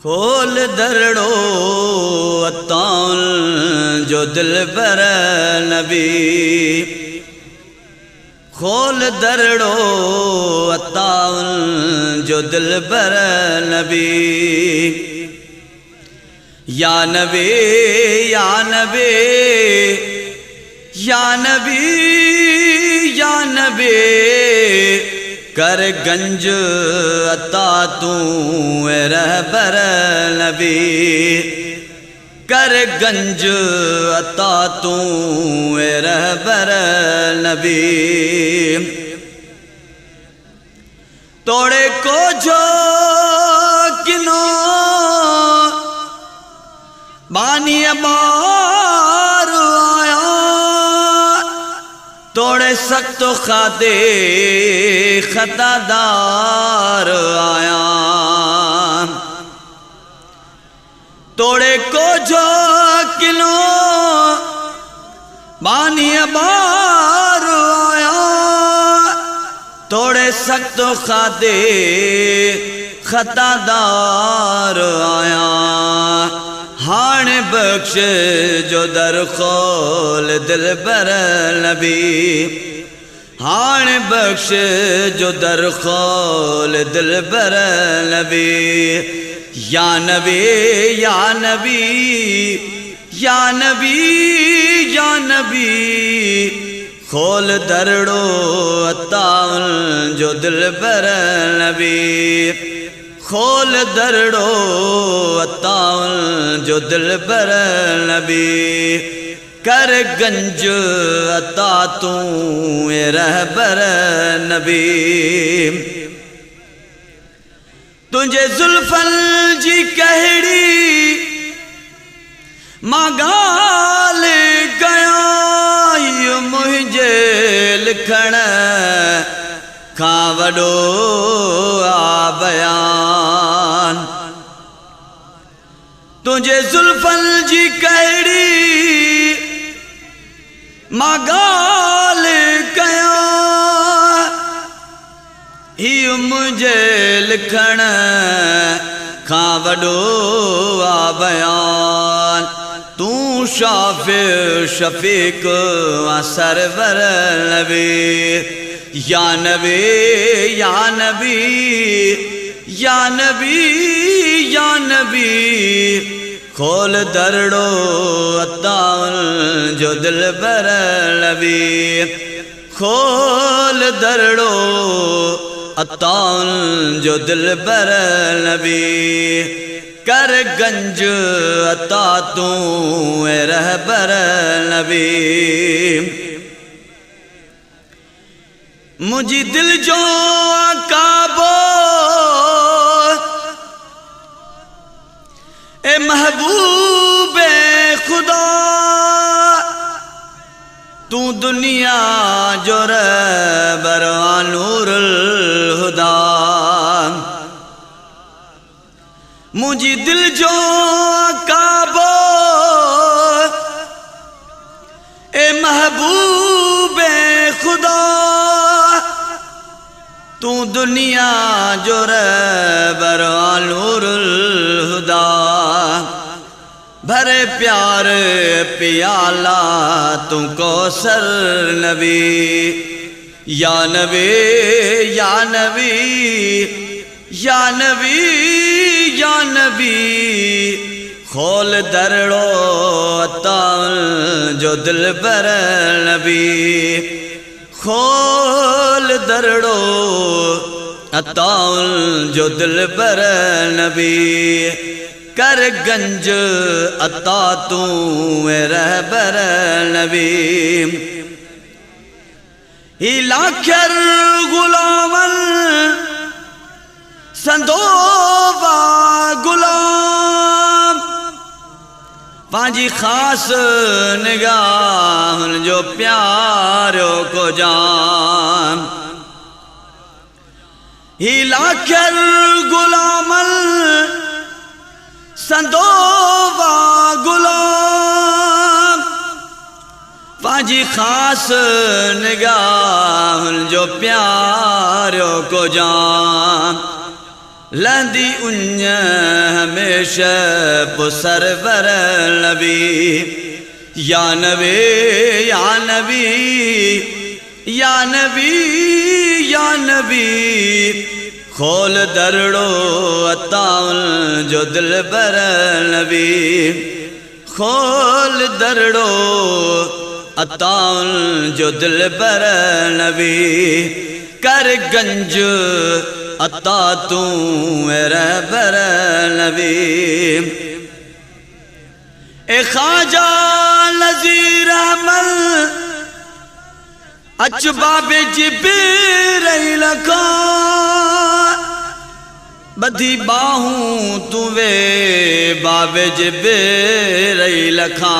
खोल दरड़ो अताउल जो दिल बर नबी, खोल दरड़ो अताउल जो दिल बर नबी। या नबी या नबी या नबी या नबी, कर गंज अता तू रहबर नबी, कर गंज अता तू रहबर नबी। तोड़े को जो किनो बानी बार आया, तोड़े सख्त खादे खतादार आया। तोड़े को जो किलो बानी बार आया, तोड़े सख्त खादे खतादार आया। हाण बख्श जो दर खोल दिल बर नबी, हाण बख्श जो दर खोल दिल बर नबी। या नबी या नबी या नबी या नबी, खोल दरड़ो अताउल जो दिल बर नबी, खोल दरड़ो अताउल जो दिल बर नबी। कर गंज अता तू रहबर नबी, तुझे जुल्फन जी कहड़ी मागाल गया, मुझे लिखण खां वडो आ बयान। तुझे जुल्फन जी कहड़ी मागाल गया, ही मुझे लिखण खां वडो आ बयान। तू शाफिर शफीक सरवर नबी। या नबी या नबी या नबी या नबी, खोल दरड़ो अताउल जो दिल बर नबी, खोल दरड़ो अताउल जो दिल बर नबी। कर गंज अता तू रहबर नबी। मुझी दिल जो काबो ए महबूबे खुदा, तू दुनिया जो रहबर नूरुल हुदा। मुझी दिल जो काबो ए महबूबे खुदा, तू दुनिया जो रहबर नूरुल हुदा। भरे प्यार पियाला तू कौसर नबी। या नबी या नबी या नबी या नबी, खोल दरड़ो अताउल जो दिल बर नबी, खोल दरड़ो अताउल जो दिल बर नबी। कर गंज अता तू रहबर नबी। ही लाखर गुलामन संदोबा गुलाम, पांजी खास निगाह जो प्यारों को जान। ही लाखर गुलामन संदोबा गुलाम, पांजी खास निगाह जो प्यारों को जान। लंदी उञ हमेशा पुसर बर नबी या नबी या नबी या नबी या नबी खोल दरड़ो अताउल जो दिल बर नबी खोल दरड़ो अताउल जो दिल बर नबी कर गंज अता तू रहबर नबी ए ख्वाजा नज़ीर अहमद अच बाबे जिब्रील का बधी बाहूं तुवे बाबे जिब्रील का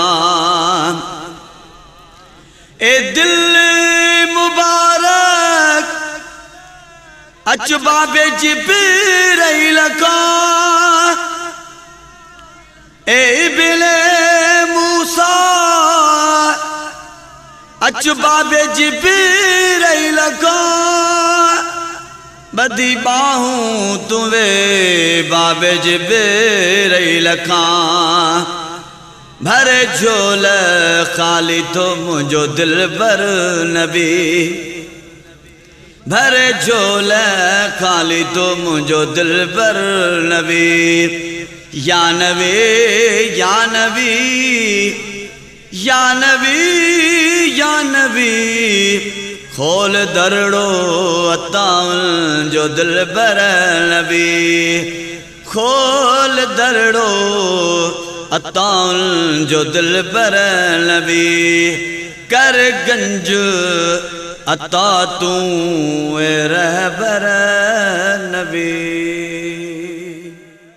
ए दिल मुबारक अच बाबे जिब्रील का ए इब्ने मूसा अच बाबे जिब्रील का बदी बाहूं तुवे बाबे जिब्रील का भरे झोल खाली तो मुझो दिल बर नबी भरे झोल खाली तो मुझो दिल बर नबी या नबी या नबी या नबी या नबी खोल दरड़ो अताउल जो दिल बर नबी खोल दरड़ो अताउल जो दिल बर नबी कर गंज अता तू रहबर नबी।